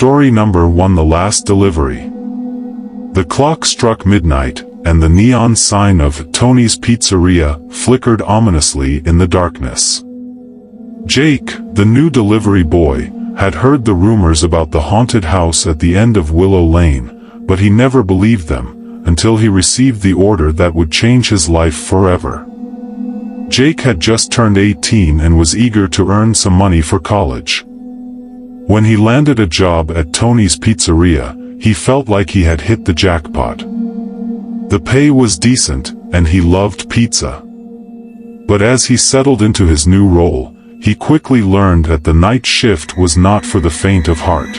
Story number 1: The Last Delivery. The clock struck midnight, and the neon sign of Tony's Pizzeria flickered ominously in the darkness. Jake, the new delivery boy, had heard the rumors about the haunted house at the end of Willow Lane, but he never believed them, until he received the order that would change his life forever. Jake had just turned 18 and was eager to earn some money for college. When he landed a job at Tony's Pizzeria, he felt like he had hit the jackpot. The pay was decent, and he loved pizza. But as he settled into his new role, he quickly learned that the night shift was not for the faint of heart.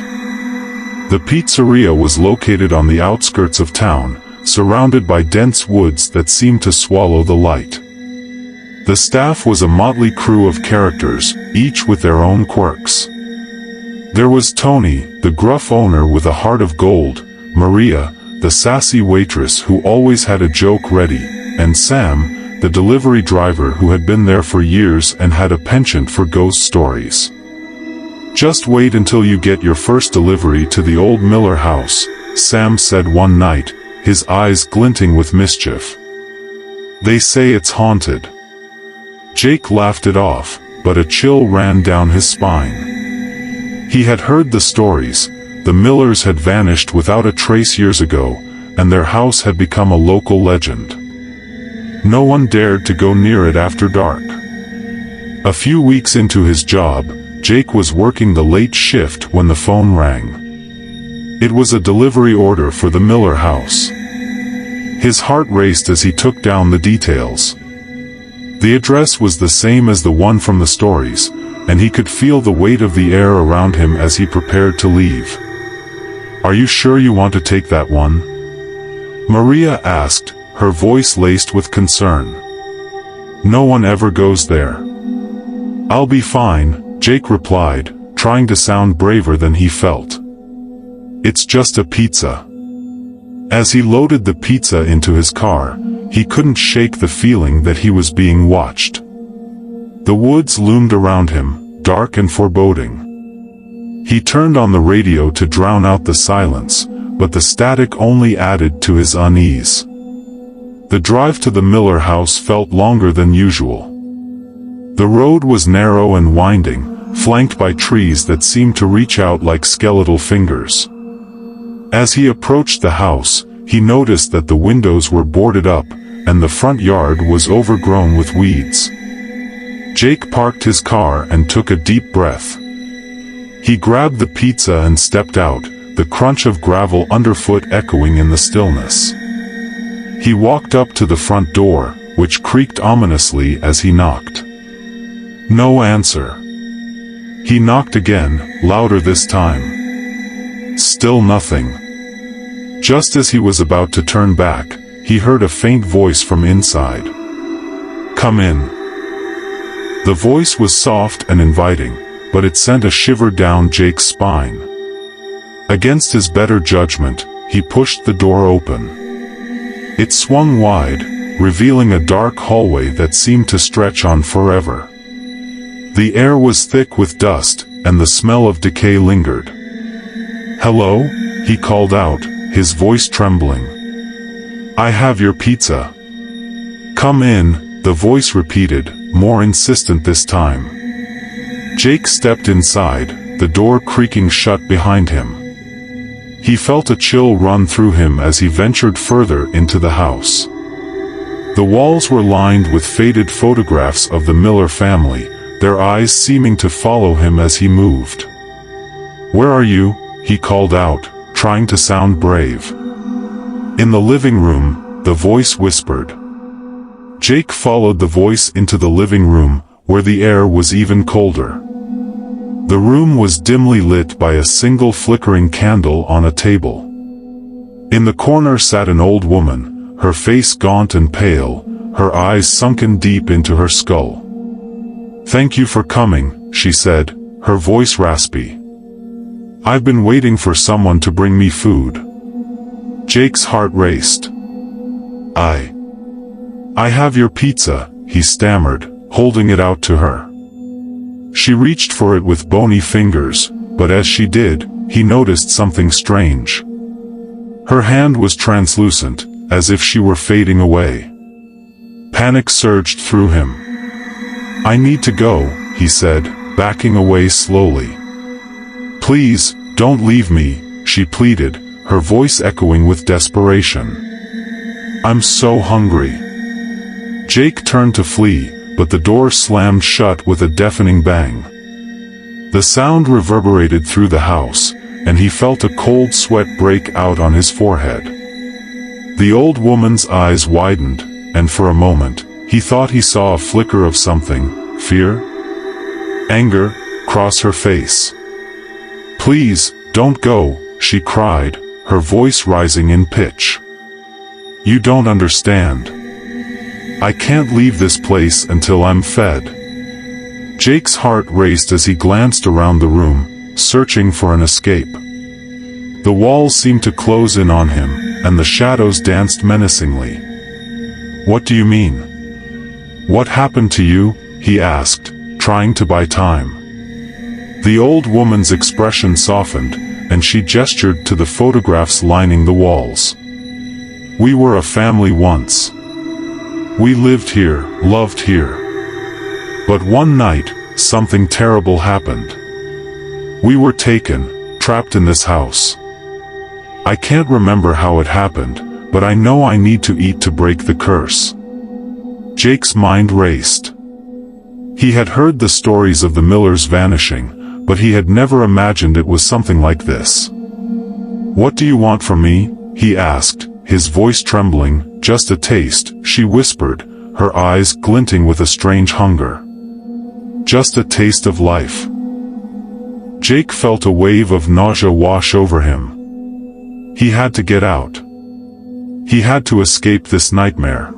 The pizzeria was located on the outskirts of town, surrounded by dense woods that seemed to swallow the light. The staff was a motley crew of characters, each with their own quirks. There was Tony, the gruff owner with a heart of gold, Maria, the sassy waitress who always had a joke ready, and Sam, the delivery driver who had been there for years and had a penchant for ghost stories. "Just wait until you get your first delivery to the old Miller house," Sam said one night, his eyes glinting with mischief. "They say it's haunted." Jake laughed it off, but a chill ran down his spine. He had heard the stories. The Millers had vanished without a trace years ago, and their house had become a local legend. No one dared to go near it after dark. A few weeks into his job, Jake was working the late shift when the phone rang. It was a delivery order for the Miller house. His heart raced as he took down the details. The address was the same as the one from the stories, and he could feel the weight of the air around him as he prepared to leave. "Are you sure you want to take that one?" Maria asked, her voice laced with concern. "No one ever goes there." "I'll be fine," Jake replied, trying to sound braver than he felt. "It's just a pizza." As he loaded the pizza into his car, he couldn't shake the feeling that he was being watched. The woods loomed around him, dark and foreboding. He turned on the radio to drown out the silence, but the static only added to his unease. The drive to the Miller house felt longer than usual. The road was narrow and winding, flanked by trees that seemed to reach out like skeletal fingers. As he approached the house, he noticed that the windows were boarded up, and the front yard was overgrown with weeds. Jake parked his car and took a deep breath. He grabbed the pizza and stepped out, the crunch of gravel underfoot echoing in the stillness. He walked up to the front door, which creaked ominously as he knocked. No answer. He knocked again, louder this time. Still nothing. Just as he was about to turn back, he heard a faint voice from inside. "Come in." The voice was soft and inviting, but it sent a shiver down Jake's spine. Against his better judgment, he pushed the door open. It swung wide, revealing a dark hallway that seemed to stretch on forever. The air was thick with dust, and the smell of decay lingered. "Hello?" he called out, his voice trembling. "I have your pizza." "Come in," the voice repeated, more insistent this time. Jake stepped inside, the door creaking shut behind him. He felt a chill run through him as he ventured further into the house. The walls were lined with faded photographs of the Miller family, their eyes seeming to follow him as he moved. "Where are you?" he called out, trying to sound brave. "In the living room," the voice whispered. Jake followed the voice into the living room, where the air was even colder. The room was dimly lit by a single flickering candle on a table. In the corner sat an old woman, her face gaunt and pale, her eyes sunken deep into her skull. "Thank you for coming," she said, her voice raspy. "I've been waiting for someone to bring me food." Jake's heart raced. I have your pizza," he stammered, holding it out to her. She reached for it with bony fingers, but as she did, he noticed something strange. Her hand was translucent, as if she were fading away. Panic surged through him. "I need to go," he said, backing away slowly. "Please, don't leave me," she pleaded, her voice echoing with desperation. "I'm so hungry." Jake turned to flee, but the door slammed shut with a deafening bang. The sound reverberated through the house, and he felt a cold sweat break out on his forehead. The old woman's eyes widened, and for a moment, he thought he saw a flicker of something, fear, anger, cross her face. "Please, don't go," she cried, her voice rising in pitch. "You don't understand. I can't leave this place until I'm fed." Jake's heart raced as he glanced around the room, searching for an escape. The walls seemed to close in on him, and the shadows danced menacingly. "What do you mean? What happened to you?" he asked, trying to buy time. The old woman's expression softened, and she gestured to the photographs lining the walls. "We were a family once. We lived here, loved here. But one night, something terrible happened. We were taken, trapped in this house. I can't remember how it happened, but I know I need to eat to break the curse." Jake's mind raced. He had heard the stories of the Millers vanishing, but he had never imagined it was something like this. "What do you want from me?" he asked, his voice trembling. "Just a taste," she whispered, her eyes glinting with a strange hunger. "Just a taste of life." Jake felt a wave of nausea wash over him. He had to get out. He had to escape this nightmare.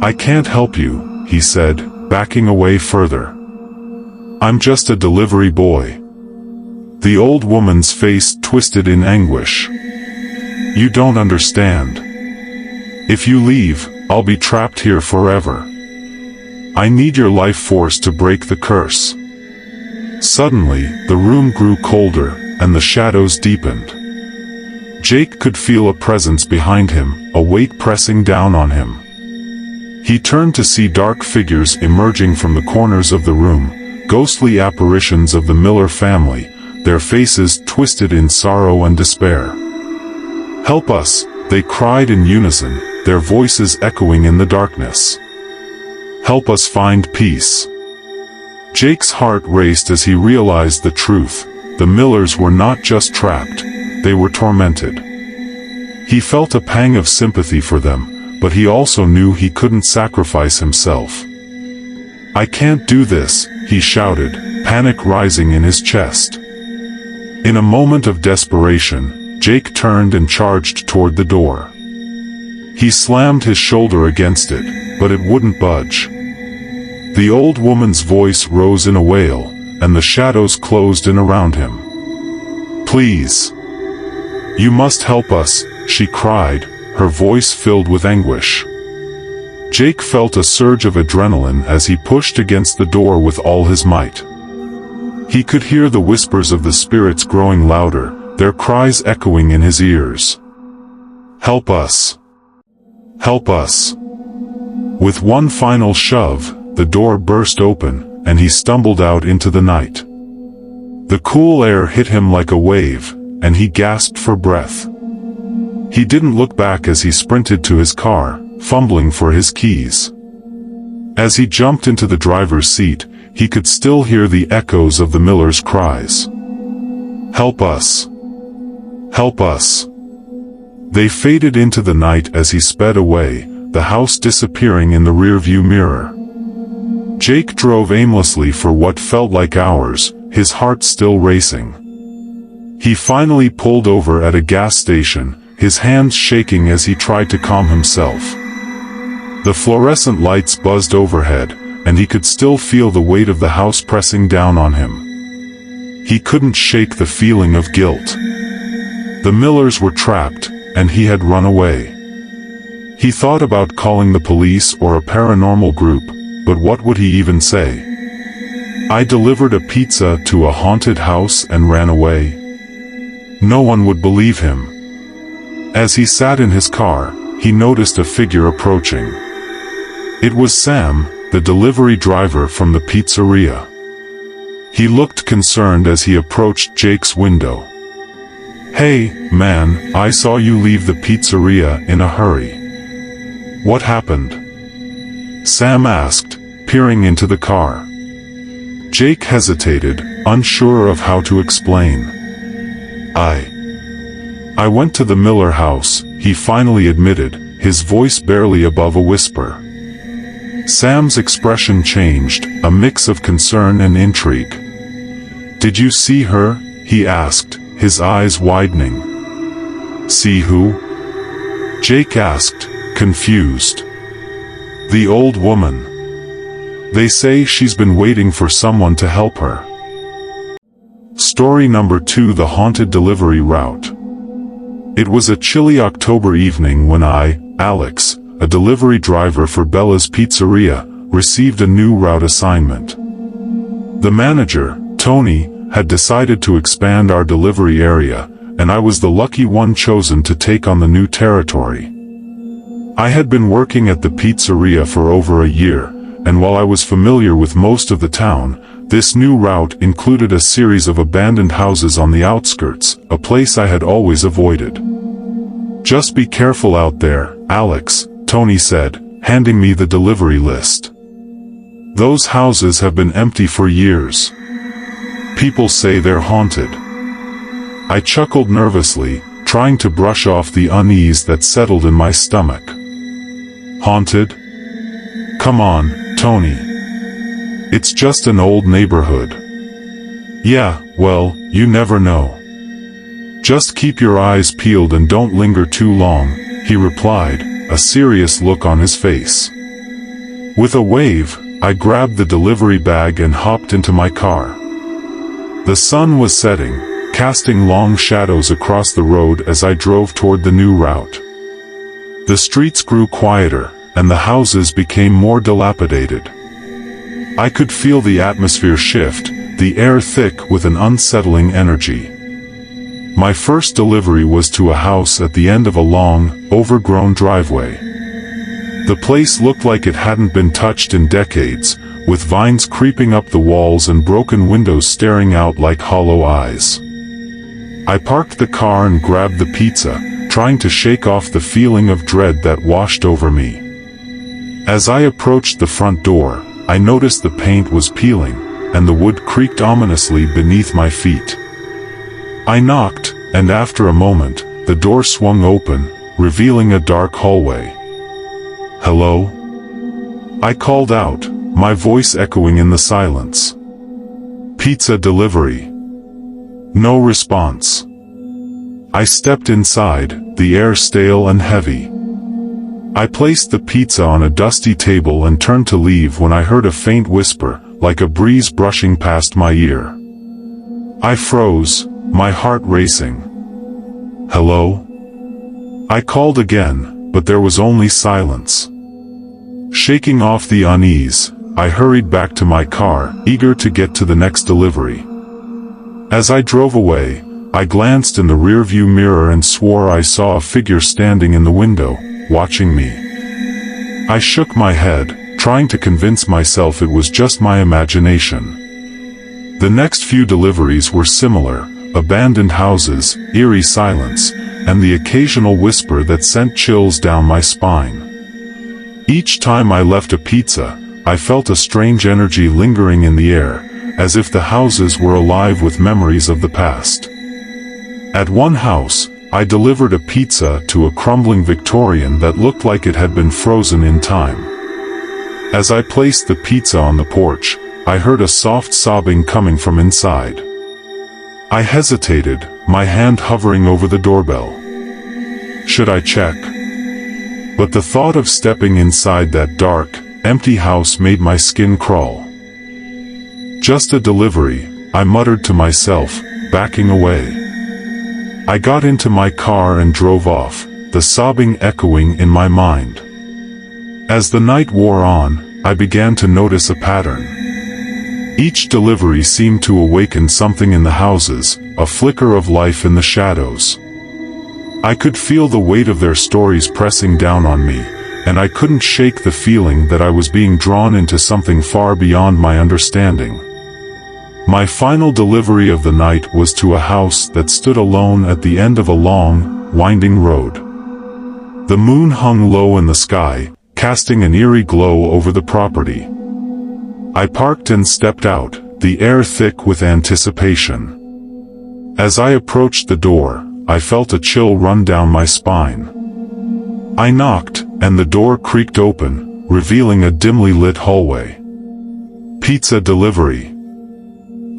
"I can't help you," he said, backing away further. "I'm just a delivery boy." The old woman's face twisted in anguish. "You don't understand. If you leave, I'll be trapped here forever. I need your life force to break the curse." Suddenly, the room grew colder, and the shadows deepened. Jake could feel a presence behind him, a weight pressing down on him. He turned to see dark figures emerging from the corners of the room, ghostly apparitions of the Miller family, their faces twisted in sorrow and despair. "Help us," they cried in unison, their voices echoing in the darkness. "Help us find peace." Jake's heart raced as he realized the truth. The Millers were not just trapped, they were tormented. He felt a pang of sympathy for them, but he also knew he couldn't sacrifice himself. "I can't do this," he shouted, panic rising in his chest. In a moment of desperation, Jake turned and charged toward the door. He slammed his shoulder against it, but it wouldn't budge. The old woman's voice rose in a wail, and the shadows closed in around him. "Please. You must help us," she cried, her voice filled with anguish. Jake felt a surge of adrenaline as he pushed against the door with all his might. He could hear the whispers of the spirits growing louder, their cries echoing in his ears. "Help us. Help us." With one final shove, the door burst open, and he stumbled out into the night. The cool air hit him like a wave, and he gasped for breath. He didn't look back as he sprinted to his car, fumbling for his keys. As he jumped into the driver's seat, he could still hear the echoes of the Millers' cries. "Help us. Help us." They faded into the night as he sped away, the house disappearing in the rearview mirror. Jake drove aimlessly for what felt like hours, his heart still racing. He finally pulled over at a gas station, his hands shaking as he tried to calm himself. The fluorescent lights buzzed overhead, and he could still feel the weight of the house pressing down on him. He couldn't shake the feeling of guilt. The Millers were trapped, and he had run away. He thought about calling the police or a paranormal group, but what would he even say? "I delivered a pizza to a haunted house and ran away." No one would believe him. As he sat in his car, he noticed a figure approaching. It was Sam, the delivery driver from the pizzeria. He looked concerned as he approached Jake's window. "Hey, man, I saw you leave the pizzeria in a hurry. What happened?" Sam asked, peering into the car. Jake hesitated, unsure of how to explain. I went to the Miller house," he finally admitted, his voice barely above a whisper. Sam's expression changed, a mix of concern and intrigue. "Did you see her?" he asked, his eyes widening. "See who?" Jake asked, confused. "The old woman. They say she's been waiting for someone to help her." Story number 2: The Haunted Delivery Route. It was a chilly October evening when I, Alex, a delivery driver for Bella's Pizzeria, received a new route assignment. The manager, Tony, had decided to expand our delivery area, and I was the lucky one chosen to take on the new territory. I had been working at the pizzeria for over a year, and while I was familiar with most of the town, this new route included a series of abandoned houses on the outskirts, a place I had always avoided. "Just be careful out there, Alex," Tony said, handing me the delivery list. "Those houses have been empty for years. People say they're haunted." I chuckled nervously, trying to brush off the unease that settled in my stomach. "Haunted? Come on, Tony. It's just an old neighborhood." "Yeah, well, you never know. Just keep your eyes peeled and don't linger too long," he replied, a serious look on his face. With a wave, I grabbed the delivery bag and hopped into my car. The sun was setting, casting long shadows across the road as I drove toward the new route. The streets grew quieter, and the houses became more dilapidated. I could feel the atmosphere shift, the air thick with an unsettling energy. My first delivery was to a house at the end of a long, overgrown driveway. The place looked like it hadn't been touched in decades, with vines creeping up the walls and broken windows staring out like hollow eyes. I parked the car and grabbed the pizza, trying to shake off the feeling of dread that washed over me. As I approached the front door, I noticed the paint was peeling, and the wood creaked ominously beneath my feet. I knocked, and after a moment, the door swung open, revealing a dark hallway. "Hello?" I called out, my voice echoing in the silence. "Pizza delivery." No response. I stepped inside, the air stale and heavy. I placed the pizza on a dusty table and turned to leave when I heard a faint whisper, like a breeze brushing past my ear. I froze, my heart racing. "Hello?" I called again, but there was only silence. Shaking off the unease, I hurried back to my car, eager to get to the next delivery. As I drove away, I glanced in the rearview mirror and swore I saw a figure standing in the window, watching me. I shook my head, trying to convince myself it was just my imagination. The next few deliveries were similar, abandoned houses, eerie silence, and the occasional whisper that sent chills down my spine. Each time I left a pizza, I felt a strange energy lingering in the air, as if the houses were alive with memories of the past. At one house, I delivered a pizza to a crumbling Victorian that looked like it had been frozen in time. As I placed the pizza on the porch, I heard a soft sobbing coming from inside. I hesitated, my hand hovering over the doorbell. Should I check? But the thought of stepping inside that dark, empty house made my skin crawl. "Just a delivery," I muttered to myself, backing away. I got into my car and drove off, the sobbing echoing in my mind. As the night wore on, I began to notice a pattern. Each delivery seemed to awaken something in the houses, a flicker of life in the shadows. I could feel the weight of their stories pressing down on me, and I couldn't shake the feeling that I was being drawn into something far beyond my understanding. My final delivery of the night was to a house that stood alone at the end of a long, winding road. The moon hung low in the sky, casting an eerie glow over the property. I parked and stepped out, the air thick with anticipation. As I approached the door, I felt a chill run down my spine. I knocked, and the door creaked open, revealing a dimly lit hallway. "Pizza delivery."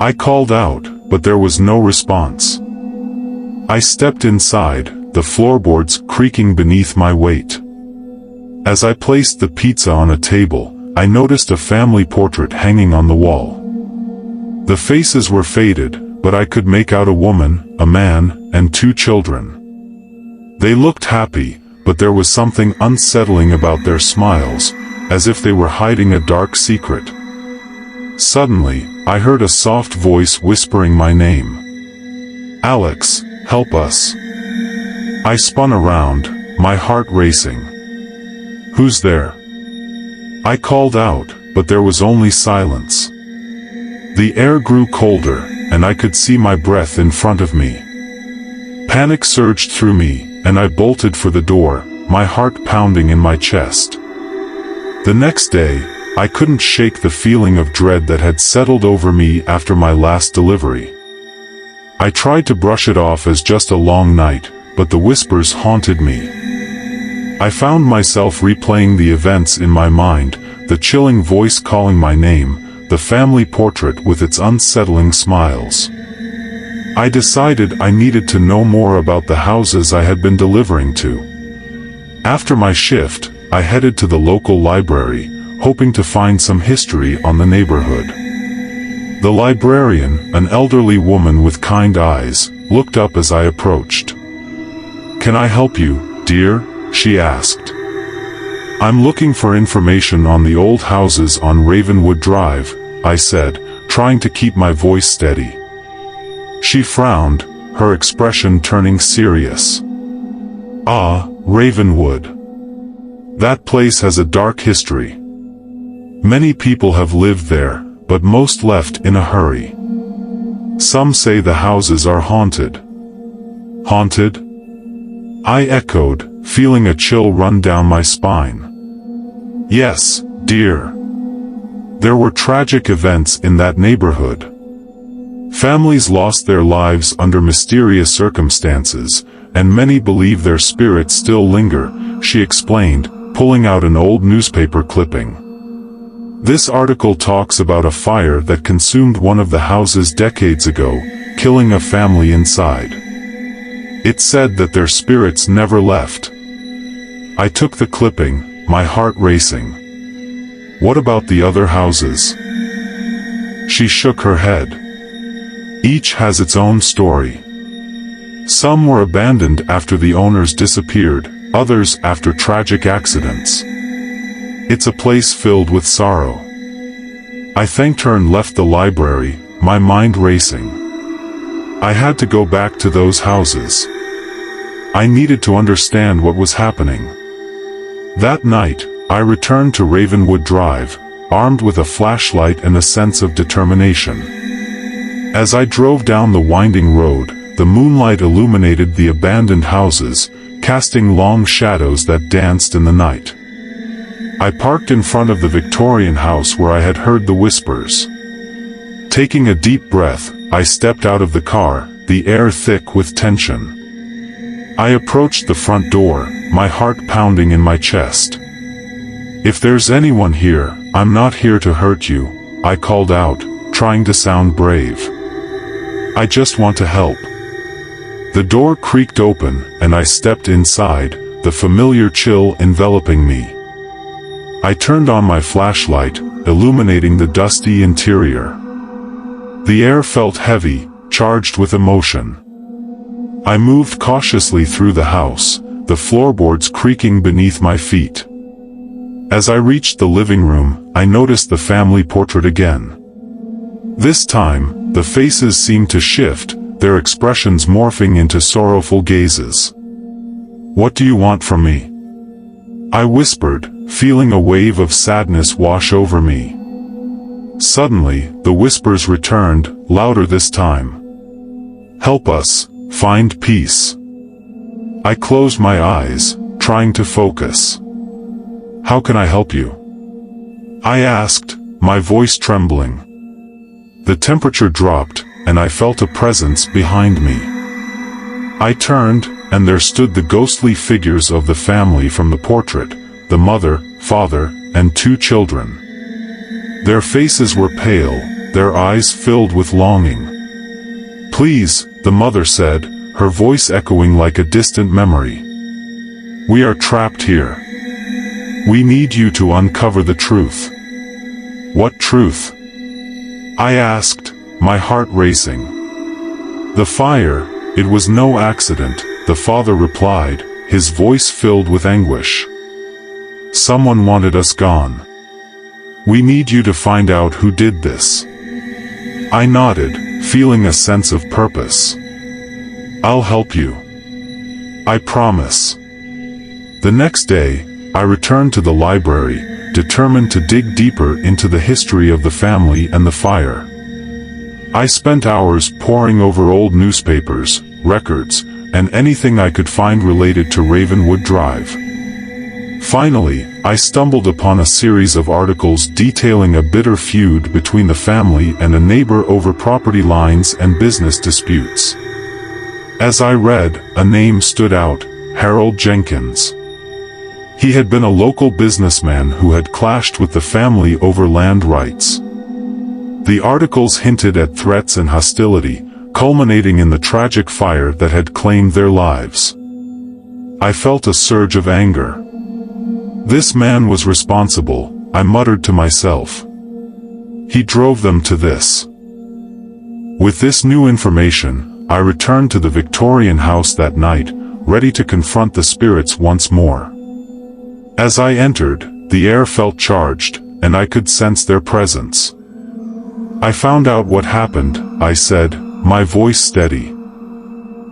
I called out, but there was no response. I stepped inside, the floorboards creaking beneath my weight. As I placed the pizza on a table, I noticed a family portrait hanging on the wall. The faces were faded, but I could make out a woman, a man, and 2 children. They looked happy, but there was something unsettling about their smiles, as if they were hiding a dark secret. Suddenly, I heard a soft voice whispering my name. "Alex, help us." I spun around, my heart racing. "Who's there?" I called out, but there was only silence. The air grew colder, and I could see my breath in front of me. Panic surged through me, and I bolted for the door, my heart pounding in my chest. The next day, I couldn't shake the feeling of dread that had settled over me after my last delivery. I tried to brush it off as just a long night, but the whispers haunted me. I found myself replaying the events in my mind, the chilling voice calling my name, the family portrait with its unsettling smiles. I decided I needed to know more about the houses I had been delivering to. After my shift, I headed to the local library, hoping to find some history on the neighborhood. The librarian, an elderly woman with kind eyes, looked up as I approached. "Can I help you, dear?" she asked. "I'm looking for information on the old houses on Ravenwood Drive," I said, trying to keep my voice steady. She frowned, her expression turning serious. "Ah, Ravenwood. That place has a dark history. Many people have lived there, but most left in a hurry. Some say the houses are haunted." "Haunted?" I echoed, feeling a chill run down my spine. "Yes, dear. There were tragic events in that neighborhood. Families lost their lives under mysterious circumstances, and many believe their spirits still linger," she explained, pulling out an old newspaper clipping. "This article talks about a fire that consumed one of the houses decades ago, killing a family inside. It said that their spirits never left." I took the clipping, my heart racing. "What about the other houses?" She shook her head. "Each has its own story. Some were abandoned after the owners disappeared, others after tragic accidents. It's a place filled with sorrow." I thanked her and left the library, my mind racing. I had to go back to those houses. I needed to understand what was happening. That night, I returned to Ravenwood Drive, armed with a flashlight and a sense of determination. As I drove down the winding road, the moonlight illuminated the abandoned houses, casting long shadows that danced in the night. I parked in front of the Victorian house where I had heard the whispers. Taking a deep breath, I stepped out of the car, the air thick with tension. I approached the front door, my heart pounding in my chest. "If there's anyone here, I'm not here to hurt you," I called out, trying to sound brave. "I just want to help." The door creaked open, and I stepped inside, the familiar chill enveloping me. I turned on my flashlight, illuminating the dusty interior. The air felt heavy, charged with emotion. I moved cautiously through the house, the floorboards creaking beneath my feet. As I reached the living room, I noticed the family portrait again. This time, the faces seemed to shift, their expressions morphing into sorrowful gazes. "What do you want from me?" I whispered, feeling a wave of sadness wash over me. Suddenly, the whispers returned, louder this time. "Help us, find peace." I closed my eyes, trying to focus. "How can I help you?" I asked, my voice trembling. The temperature dropped, and I felt a presence behind me. I turned, and there stood the ghostly figures of the family from the portrait, the mother, father, and 2 children. Their faces were pale, their eyes filled with longing. "Please," the mother said, her voice echoing like a distant memory. "We are trapped here. We need you to uncover the truth." "What truth?" I asked, my heart racing. "The fire, it was no accident," the father replied, his voice filled with anguish. "Someone wanted us gone. We need you to find out who did this." I nodded, feeling a sense of purpose. "I'll help you. I promise." The next day, I returned to the library, determined to dig deeper into the history of the family and the fire. I spent hours poring over old newspapers, records, and anything I could find related to Ravenwood Drive. Finally, I stumbled upon a series of articles detailing a bitter feud between the family and a neighbor over property lines and business disputes. As I read, a name stood out: Harold Jenkins. He had been a local businessman who had clashed with the family over land rights. The articles hinted at threats and hostility, culminating in the tragic fire that had claimed their lives. I felt a surge of anger. This man was responsible, I muttered to myself. He drove them to this. With this new information, I returned to the Victorian house that night, ready to confront the spirits once more. As I entered, the air felt charged, and I could sense their presence. "I found out what happened," I said, my voice steady.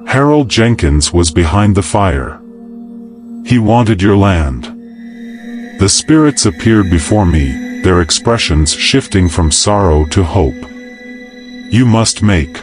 "Harold Jenkins was behind the fire. He wanted your land." The spirits appeared before me, their expressions shifting from sorrow to hope. "You must make